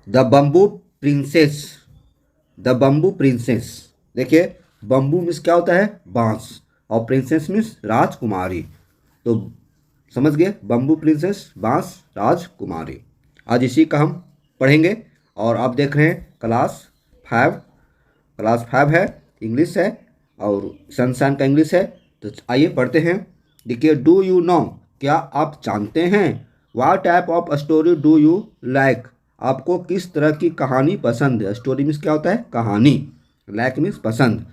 The bamboo princess. The bamboo princess. देखिए, bamboo means क्या होता है, बांस, और प्रिंसेस मीन्स राजकुमारी। तो समझ गए, बम्बू प्रिंसेस, बांस, राजकुमारी। आज इसी का हम पढ़ेंगे। और आप देख रहे हैं क्लास 5। क्लास 5 है, इंग्लिश है, और सनशाइन का इंग्लिश है। तो आइए पढ़ते हैं। देखिए, डू यू नो, क्या आप जानते हैं, what type of story do you like, आपको किस तरह की कहानी पसंद है। स्टोरी मीन्स क्या होता है, कहानी, लाइक मीन्स पसंद।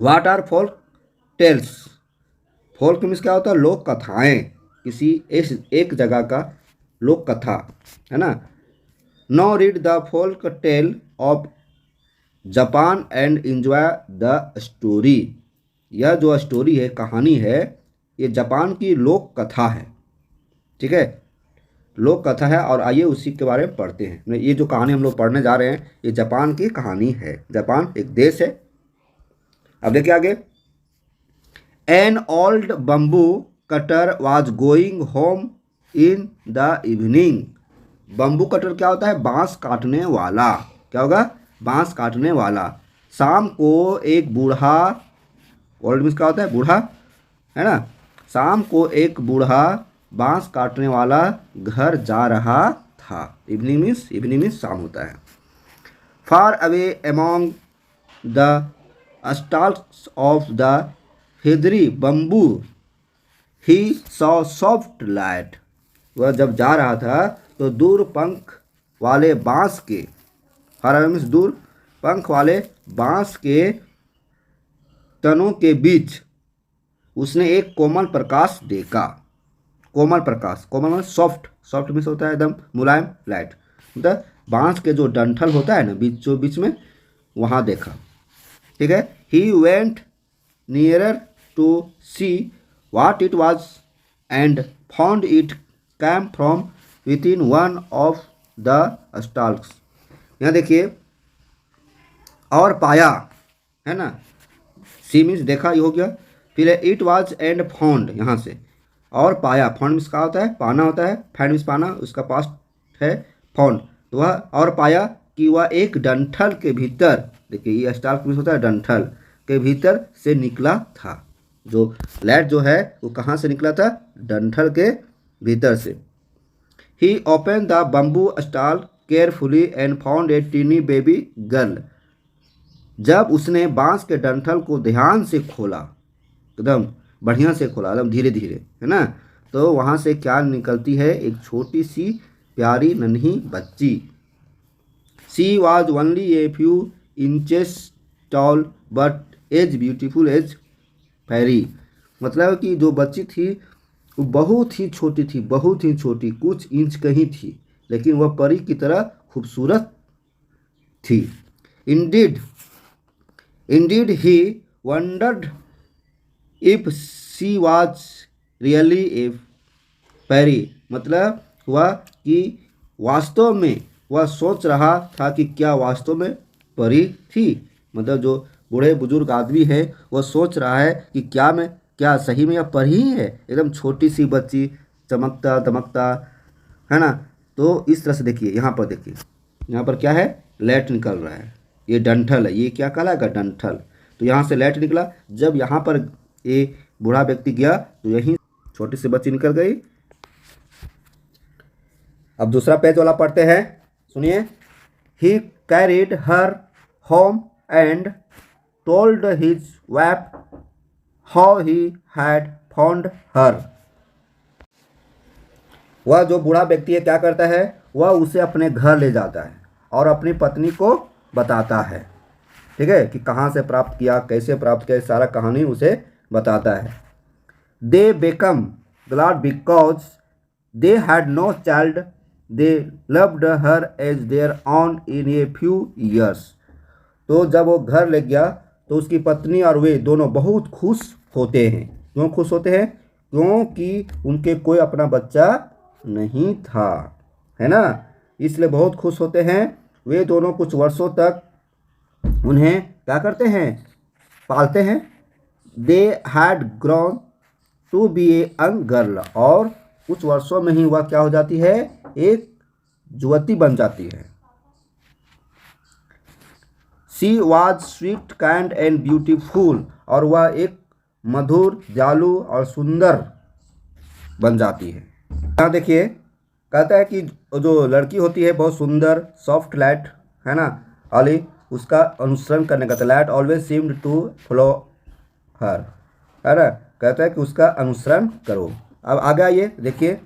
What are folk tales, folk means क्या होता है, लोक कथाएं, किसी एक जगह का लोक कथा, है ना। No read the folk tale of Japan and enjoy the story, यह जो स्टोरी है, कहानी है, ये जापान की लोक कथा है। ठीक है, लोक कथा है, और आइए उसी के बारे में पढ़ते हैं। ये जो कहानी हम लोग पढ़ने जा रहे हैं, ये जापान की कहानी है। जापान एक देश है। अब देखिए आगे। An old bamboo cutter was going home in the evening. Bamboo cutter क्या होता है, बांस काटने वाला। क्या होगा, बांस काटने वाला। शाम को एक बूढ़ा, ओल्ड मीन्स क्या होता है, बूढ़ा, है ना। शाम को एक बूढ़ा बांस काटने वाला घर जा रहा था। इवनिंग मीन्स शाम होता है। Far away among the stalks of the heathery bamboo he saw soft light, वह जब जा रहा था तो दूर पंख वाले बांस के, फार मीन्स दूर, पंख वाले बांस के तनों के बीच उसने एक कोमल प्रकाश देखा। कोमल प्रकाश, कोमल मतलब सॉफ्ट, सॉफ्ट मीन्स होता है एकदम मुलायम, लाइट, मतलब बांस के जो डंठल होता है ना, बीच में, वहाँ देखा। ठीक है। He went nearer to see what it was and found it came from within one of the stalks. यहाँ देखिए, और पाया, है ना, सी मीन्स देखा, ये हो गया। फिर इट वाज एंड फाउंड, यहाँ से, और पाया, फाउंड मीन्स क्या होता है, पाना होता है, फाइंड मीन्स पाना, उसका पास्ट है फाउंड। तो वह और पाया कि वह एक डंठल के भीतर, देखिए ये स्टाल्क मीन्स होता है डंठल के भीतर से निकला था। जो लैट जो है वो कहाँ से निकला था, डंठल के भीतर से। He open the bamboo stalk carefully and found a tiny baby girl. जब उसने बांस के डंठल को ध्यान से खोला, एकदम बढ़िया से खोला, एकदम धीरे धीरे, है ना, तो वहाँ से क्या निकलती है, एक छोटी सी प्यारी नन्ही बच्ची। She was only a few inches tall but as beautiful as fairy. मतलब कि जो बच्ची थी वो बहुत ही छोटी थी, बहुत ही छोटी, कुछ इंच कहीं थी, लेकिन वह परी की तरह खूबसूरत थी। Indeed indeed he wondered if she was really a fairy. मतलब हुआ कि वास्तव में वह सोच रहा था कि क्या वास्तव में परी थी। मतलब जो बूढ़े बुजुर्ग आदमी है वह सोच रहा है कि क्या सही में यह परी ही है, एकदम छोटी सी बच्ची, चमकता दमकता, है ना। तो इस तरह से देखिए, यहाँ पर देखिए, यहाँ पर क्या है, लाइट निकल रहा है, ये डंठल है, ये क्या कहलाएगा, डंठल। तो यहाँ से लाइट निकला, जब यहाँ पर ये बूढ़ा व्यक्ति गया तो यहीं छोटी सी बच्ची निकल गई। अब दूसरा पेज वाला पढ़ते हैं, सुनिए। ही carried her home and told his wife how he had found her. वह जो बूढ़ा व्यक्ति है क्या करता है, वह उसे अपने घर ले जाता है और अपनी पत्नी को बताता है, ठीक है, कि कहाँ से प्राप्त किया, कैसे प्राप्त किया, सारा कहानी उसे बताता है। They became glad because they had no child, they loved her as their own in a few years. तो जब वो घर ले गया तो उसकी पत्नी और वे दोनों बहुत खुश होते हैं। क्यों खुश होते हैं, क्योंकि उनके कोई अपना बच्चा नहीं था, है ना, इसलिए बहुत खुश होते हैं। वे दोनों कुछ वर्षों तक उन्हें क्या करते हैं, पालते हैं। They had grown to be a young girl, और कुछ वर्षों में ही वह क्या हो जाती है, एक युवती बन जाती है। She was sweet kind and beautiful, और वह एक मधुर, दयालु और सुंदर बन जाती है। यहाँ देखिए कहता है कि जो लड़की होती है बहुत सुंदर, सॉफ्ट लाइट, है ना, ऑली उसका अनुसरण करने का, light always seemed to follow her, है ना, कहता है कि उसका अनुसरण करो। अब आगे आइए देखिए,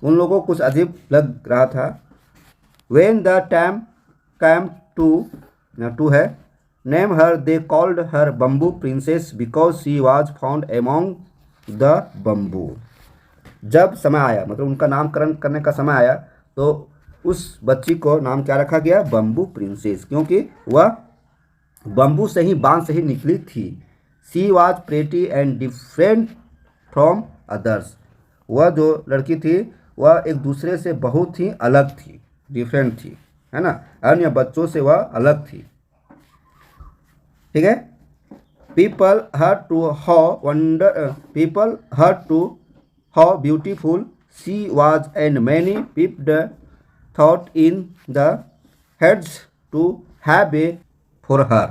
उन लोगों को कुछ अजीब लग रहा था। When the time came to है name her, they called her bamboo princess because she was found among the bamboo। जब समय आया, मतलब उनका नामकरण करने का समय आया, तो उस बच्ची को नाम क्या रखा गया? बम्बू प्रिंसेस, क्योंकि वह बम्बू से ही, बांस से ही निकली थी। She was pretty and different from others, वह जो लड़की थी वह एक दूसरे से बहुत ही अलग थी, डिफरेंट थी, है ना, अन्य बच्चों से वह अलग थी। ठीक है। People heard to how beautiful she was and many people thought in the heads to have a for her.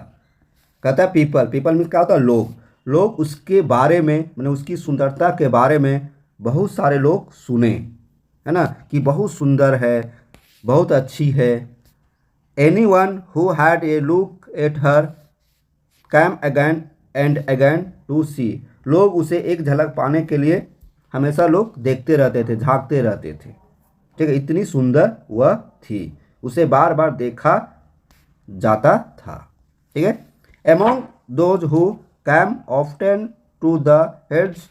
कहता है पीपल में क्या होता है? लोग उसके बारे में, मैंने उसकी सुंदरता के बारे में बहुत सारे लोग सुने, है ना, कि बहुत सुंदर है, बहुत अच्छी है। Anyone who had a look at her came again and again to see, लोग उसे एक झलक पाने के लिए हमेशा लोग देखते रहते थे, झांकते रहते थे। ठीक है, इतनी सुंदर वह थी, उसे बार बार देखा जाता था। ठीक है। Among those who came often to the heads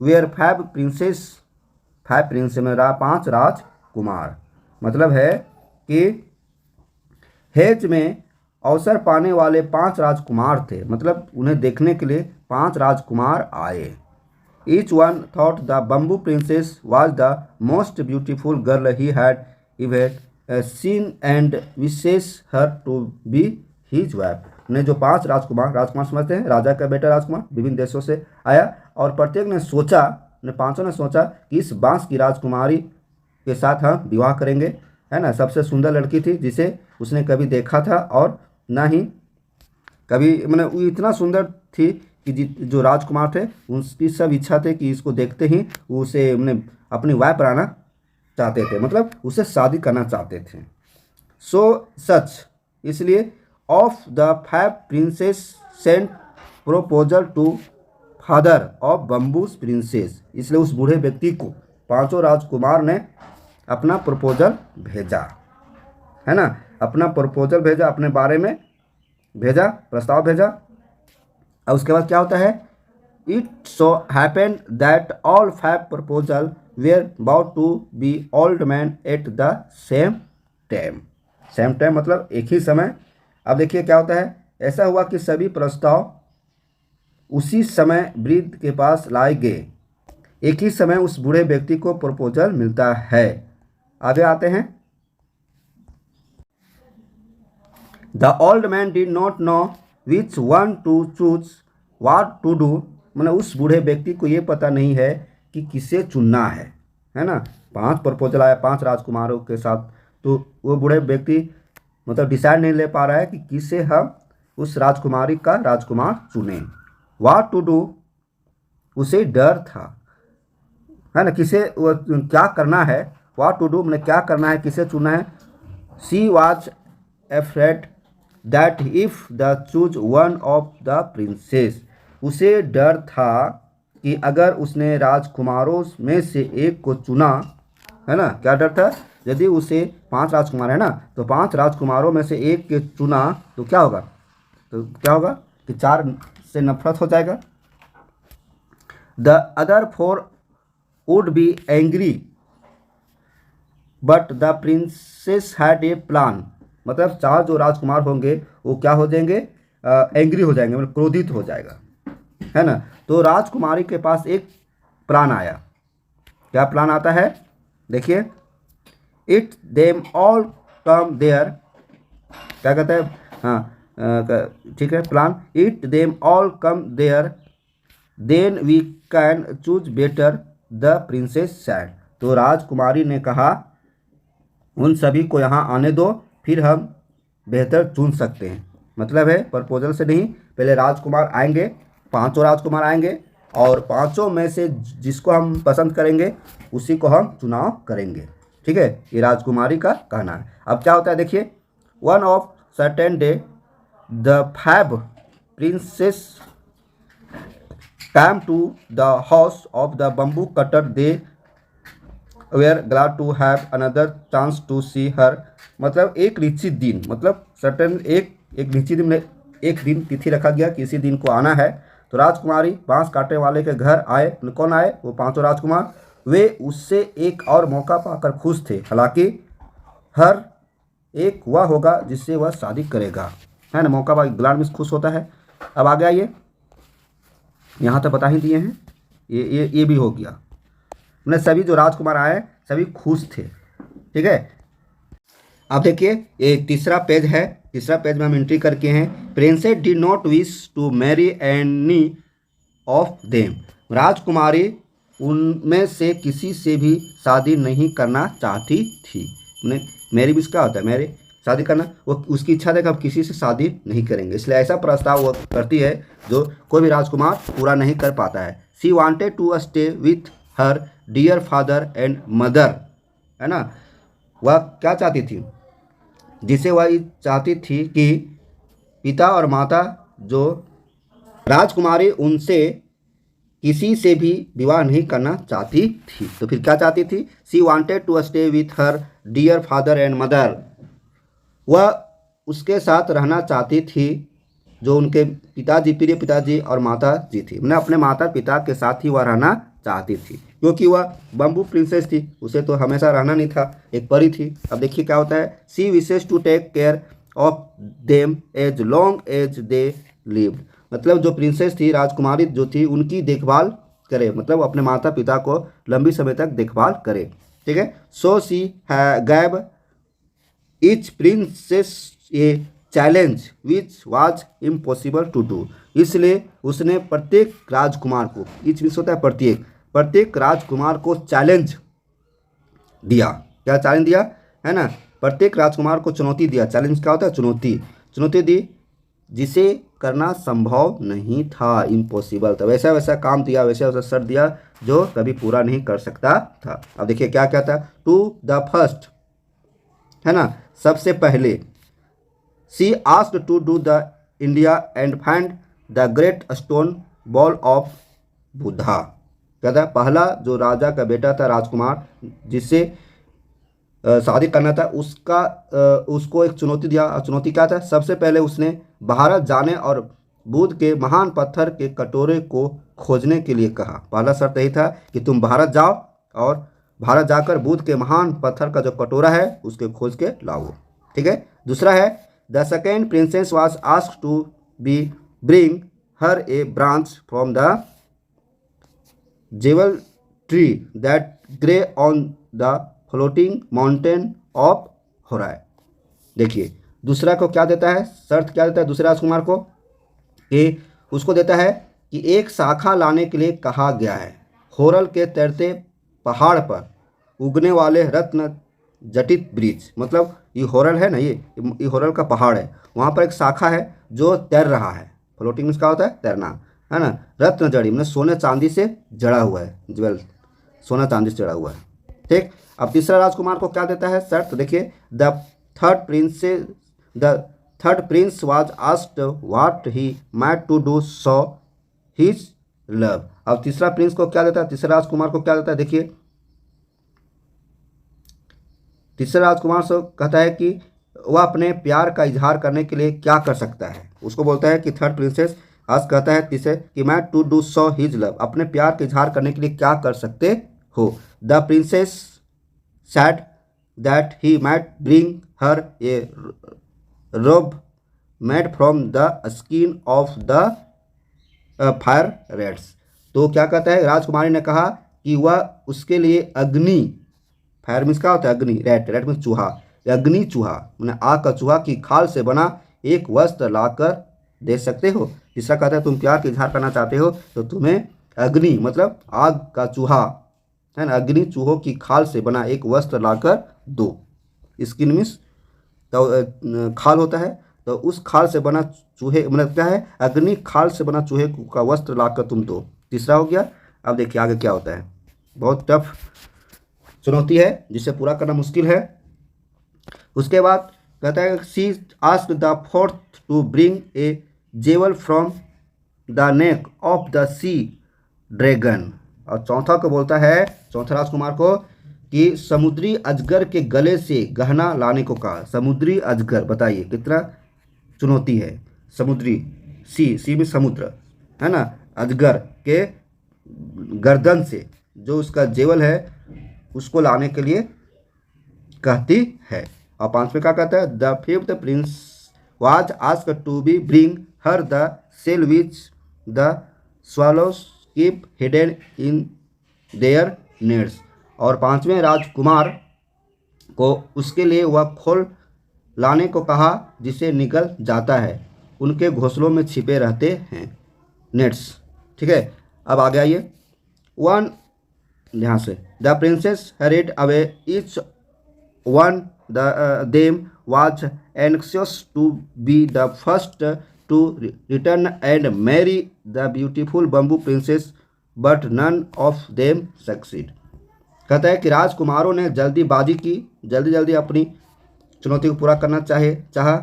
were five princes में 5 राजकुमार। मतलब है कि हेज में अवसर पाने वाले 5 राजकुमार थे, मतलब उन्हें देखने के लिए 5 राजकुमार आए। Each one thought the bamboo princess was the most beautiful girl he had ever seen and wishes her to be his wife। ने जो 5 राजकुमार समझते हैं, राजा का बेटा राजकुमार, विभिन्न देशों से आया, और प्रत्येक ने सोचा, ने 5 ने सोचा कि इस बांस की राजकुमारी के साथ हम विवाह करेंगे, है ना। सबसे सुंदर लड़की थी जिसे उसने कभी देखा था, और ना ही कभी, मतलब वो इतना सुंदर थी कि जो राजकुमार थे उनकी सब इच्छा थे कि इसको देखते ही उसे अपनी वाइफ बनाना चाहते थे, मतलब उससे शादी करना चाहते थे। सो सच, इसलिए of the 5 princes sent proposal to father of bamboo's princess, इसलिए उस बूढ़े व्यक्ति को 5 राजकुमार ने अपना प्रपोजल भेजा, है ना, अपना प्रपोजल भेजा, अपने बारे में भेजा, प्रस्ताव भेजा। और उसके बाद क्या होता है? It so happened that all 5 proposal were about to be old man at the same time, मतलब एक ही समय। अब देखिए क्या होता है, ऐसा हुआ कि सभी प्रस्ताव उसी समय वृद्ध के पास लाए गए, एक ही समय उस बूढ़े व्यक्ति को प्रपोजल मिलता है। आगे आते हैं। The old man did not know which one to choose what to do, मतलब उस बूढ़े व्यक्ति को ये पता नहीं है कि किसे चुनना है ना। 5 प्रपोजल आया 5 राजकुमारों के साथ, तो वो बूढ़े व्यक्ति मतलब डिसाइड नहीं ले पा रहा है कि किसे हम उस राजकुमारी का राजकुमार चुने। व्हाट टू डू, उसे डर था, है ना, किसे वो क्या करना है। व्हाट टू डू मतलब क्या करना है, किसे चुनना है। She was afraid that if the choose one of the princess, उसे डर था कि अगर उसने राजकुमारों में से एक को चुना, है ना, क्या डर था, यदि उसे 5 राजकुमार है ना, तो 5 राजकुमारों में से एक के चुना तो क्या होगा, कि 4 से नफरत हो जाएगा। The other 4 would be angry but the princess had a plan, मतलब 4 जो राजकुमार होंगे वो क्या हो जाएंगे, एंग्री हो जाएंगे, मतलब क्रोधित हो जाएगा, है ना। तो राजकुमारी के पास एक प्लान आया। क्या प्लान आता है, देखिए। It them all come there, क्या कहते हैं, हाँ ठीक है, plan. It them all come there then we can choose better, the princess said. तो राजकुमारी ने कहा उन सभी को यहाँ आने दो, फिर हम बेहतर चुन सकते हैं। मतलब है प्रपोजल से नहीं, पहले राजकुमार आएंगे, पांचों राजकुमार आएंगे और पांचों में से जिसको हम पसंद करेंगे उसी को हम चुनाव करेंगे। ठीक है, ये राजकुमारी का कहना है। अब क्या होता है देखिए, one of certain day the 5 princess came to the house of the bamboo cutter. They were glad to have another chance to see her. मतलब एक निश्चित दिन, मतलब सर्टेन एक निश्चित दिन, एक दिन तिथि रखा गया, किसी दिन को आना है। तो राजकुमारी बांस काटने वाले के घर आए। कौन आए? वो पांचों राजकुमार। वे उससे एक और मौका पाकर खुश थे। हालांकि हर एक वह होगा जिससे वह शादी करेगा, है ना। मौका पाकर ग्लाड में खुश होता है। अब आगे आइए, यहाँ तो बता ही दिए हैं, ये भी हो गया। मैंने सभी जो राजकुमार आए सभी खुश थे। ठीक है, अब देखिए ये तीसरा पेज है। तीसरा पेज में हम एंट्री करके हैं, princess did not wish to marry any of them. राजकुमारी उनमें से किसी से भी शादी नहीं करना चाहती थी। मैरी विश क्या होता है? मैरी शादी करना, वो उसकी इच्छा है कि अब किसी से शादी नहीं करेंगे, इसलिए ऐसा प्रस्ताव वो करती है जो कोई भी राजकुमार पूरा नहीं कर पाता है। She wanted to stay with her dear father and mother, है ना। वह क्या चाहती थी? जिसे वह चाहती थी कि पिता और माता, जो राजकुमारी उनसे किसी से भी विवाह नहीं करना चाहती थी। तो फिर क्या चाहती थी? She wanted to stay with her dear father and mother. वह उसके साथ रहना चाहती थी जो उनके पिताजी, प्रिय पिताजी और माता जी थी। मैंने अपने माता पिता के साथ ही वह रहना चाहती थी, क्योंकि वह बम्बू प्रिंसेस थी, उसे तो हमेशा रहना नहीं था, एक परी थी। अब देखिए क्या होता है, she wishes to take care of them as long as they lived. मतलब जो प्रिंसेस थी, राजकुमारी जो थी, उनकी देखभाल करे, मतलब अपने माता पिता को लंबी समय तक देखभाल करे। ठीक है, so she gave each princess a challenge which was impossible to do. इसलिए उसने प्रत्येक राजकुमार को, ईच मीन्स होता है प्रत्येक राजकुमार को चैलेंज दिया। क्या चैलेंज दिया? है ना, प्रत्येक राजकुमार को चुनौती दिया। चैलेंज क्या होता है? चुनौती दी, जिसे करना संभव नहीं था, इम्पॉसिबल था। वैसा वैसा काम दिया, वैसा वैसा शर्त दिया जो कभी पूरा नहीं कर सकता था। अब देखिए क्या क्या था, टू द फर्स्ट, है ना, सबसे पहले। She asked to do the India and find the great stone bowl of Buddha. क्या था? पहला जो राजा का बेटा था, राजकुमार, जिससे शादी करना था, उसको एक चुनौती दिया। चुनौती क्या था? सबसे पहले उसने भारत जाने और बुद्ध के महान पत्थर के कटोरे को खोजने के लिए कहा। पहला शर्त यही था कि तुम भारत जाओ और भारत जाकर बुद्ध के महान पत्थर का जो कटोरा है उसके खोज के लाओ। ठीक है। दूसरा है, the second princess was asked to be bring her a branch from the jewel tree that grew on the floating mountain of Horai. देखिए दूसरा को क्या देता है, शर्त क्या देता है दूसरे राजकुमार को, कि उसको देता है कि एक शाखा लाने के लिए कहा गया है। होरल के तैरते पहाड़ पर उगने वाले रत्न जटित वृक्ष, मतलब ये होरल है ना, ये होरल का पहाड़ है, वहाँ पर एक शाखा है जो तैर रहा है। फ्लोटिंग में क्या होता है? तैरना, है ना। रत्न जड़ी मतलब सोने चांदी से जड़ा हुआ है, ज्वेल सोना चांदी से जड़ा हुआ है। ठीक। अब तीसरा राजकुमार को क्या देता है शर्त, देखिए, the third prince was asked what he meant to do so his love. अब तीसरा प्रिंस को क्या देता है, तीसरा राजकुमार को क्या देता है, देखिए तीसरा राजकुमार से कहता है कि वह अपने प्यार का इजहार करने के लिए क्या कर सकता है। उसको बोलता है कि थर्ड प्रिंसेस आज कहता है तीसरे कि मैं to do so his love, अपने प्यार का इजहार करने के लिए क्या कर सकते हो। The princess said that he might bring her a robe made from the skin of the fire rats. तो क्या कहता है, राजकुमारी ने कहा कि वह उसके लिए अग्नि, फायर मीन्स क्या होता है? अग्नि, रेड मीन्स चूहा, अग्नि चूहा मैंने आग का चूहा की खाल से बना एक वस्त्र लाकर दे सकते हो। तीसरा कहता है तुम प्यार का इजहार करना चाहते हो तो तुम्हें अग्नि मतलब आग का चूहा, है ना, अग्नि चूहों की खाल से बना एक वस्त्र लाकर दो। स्किन मीन्स तो खाल होता है, तो उस खाल से बना चूहे, मतलब क्या है, अग्नि खाल से बना चूहे का वस्त्र लाकर तुम दो। तीसरा हो गया। अब देखिए आगे क्या होता है, बहुत टफ चुनौती है जिसे पूरा करना मुश्किल है। उसके बाद कहता है she ask the fourth to bring a jewel from the neck of the sea dragon. और चौथा को बोलता है, चौथा राजकुमार को, कि समुद्री अजगर के गले से गहना लाने को कहा। समुद्री अजगर, बताइए कितना चुनौती है। समुद्री, सी में समुद्र है ना, अजगर के गर्दन से जो उसका जेवल है उसको लाने के लिए कहती है। और पांचवें क्या कहता है, the fifth prince was asked to be bring her the shell which the swallows keep hidden in their nests. और पांचवें राजकुमार को उसके लिए वह खोल लाने को कहा जिसे निकल जाता है उनके घोंसलों में छिपे रहते हैं, नेट्स। ठीक है, अब आगे आइए। वन, यहाँ से, the princes hurried away each one them was anxious to be the first to return and marry the beautiful bamboo princess but none of them succeed. कहता है कि राजकुमारों ने जल्दीबाजी की, जल्दी जल्दी अपनी चुनौती को पूरा करना चाहा।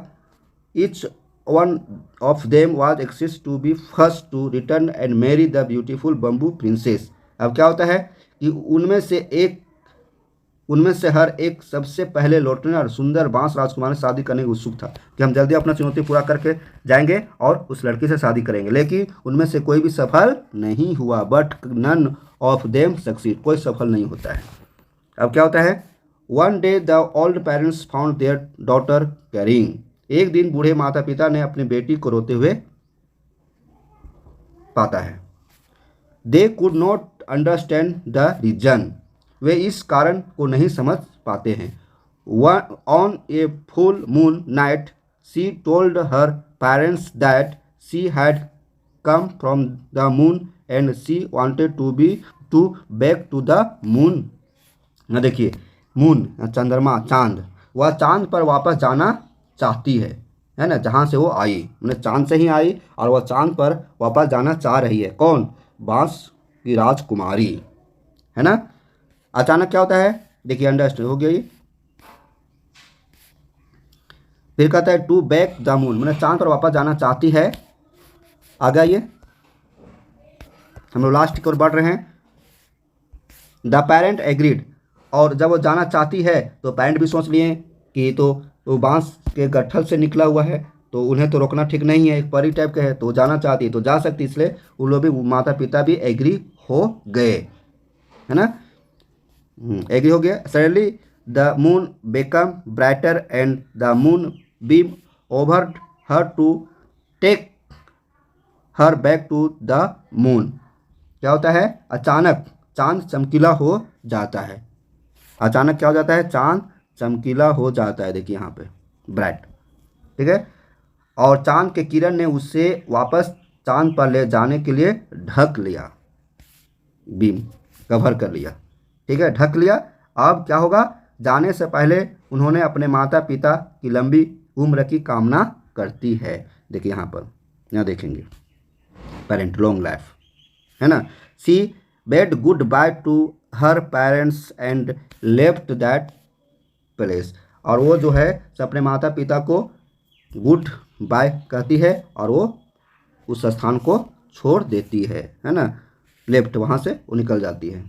Each one of them was anxious to be first to return and marry the beautiful bamboo princess. अब क्या होता है कि उनमें से हर एक सबसे पहले लौटने और सुंदर बांस राजकुमार से शादी करने की उत्सुक था कि हम जल्दी अपना चुनौती पूरा करके जाएंगे और उस लड़की से शादी करेंगे, लेकिन उनमें से कोई भी सफल नहीं हुआ। But none of them succeed, कोई सफल नहीं होता है। अब क्या होता है, one day the old parents found their daughter crying. एक दिन बूढ़े माता पिता ने अपनी बेटी को रोते हुए पाता है। They could not understand the reason, वे इस कारण को नहीं समझ पाते हैं। On a full moon night she told her parents that she had come from the moon and she wanted to back to the moon. ना देखिए, मून चंद्रमा, चांद, वह चांद पर वापस जाना चाहती है ना, जहाँ से वो आई, मतलब चांद से ही आई और वह चांद पर वापस जाना चाह रही है। कौन, बांस की राजकुमारी, है ना। अचानक क्या होता है, देखिए अंडरस्टैंड हो गया ये। फिर कहता है टू बैक द मून, मतलब चांद पर वापस जाना चाहती है। आगे आइए, हम लोग लास्ट की ओर बढ़ रहे हैं। द पेरेंट एग्रीड, और जब वो जाना चाहती है तो पेरेंट भी सोच लिए कि तो वो बांस के गट्ठल से निकला हुआ है तो उन्हें तो रोकना ठीक नहीं है, एक परी टाइप का है, तो जाना चाहती है तो जा सकती, इसलिए उन लोग भी, माता पिता भी एग्री हो गए, है ना। एग्री हो गया। Suddenly the moon become brighter and the moon beam over her to take her back to the moon. क्या होता है, अचानक चांद चमकीला हो जाता है। अचानक क्या हो जाता है, चांद चमकीला हो जाता है, देखिए यहाँ पे ब्राइट, ठीक है। और चांद के किरण ने उसे वापस चांद पर ले जाने के लिए ढक लिया, बीम कवर कर लिया, ठीक है, ढक लिया। अब क्या होगा, जाने से पहले उन्होंने अपने माता पिता की लंबी उम्र की कामना करती है। देखिए यहाँ पर, यहाँ देखेंगे, पेरेंट लॉन्ग लाइफ, है ना। She bade goodbye to her parents and left that place. और वो जो है अपने माता पिता को गुड बाय कहती है और वो उस स्थान को छोड़ देती है ना, लेफ्ट, वहाँ से वो निकल जाती है।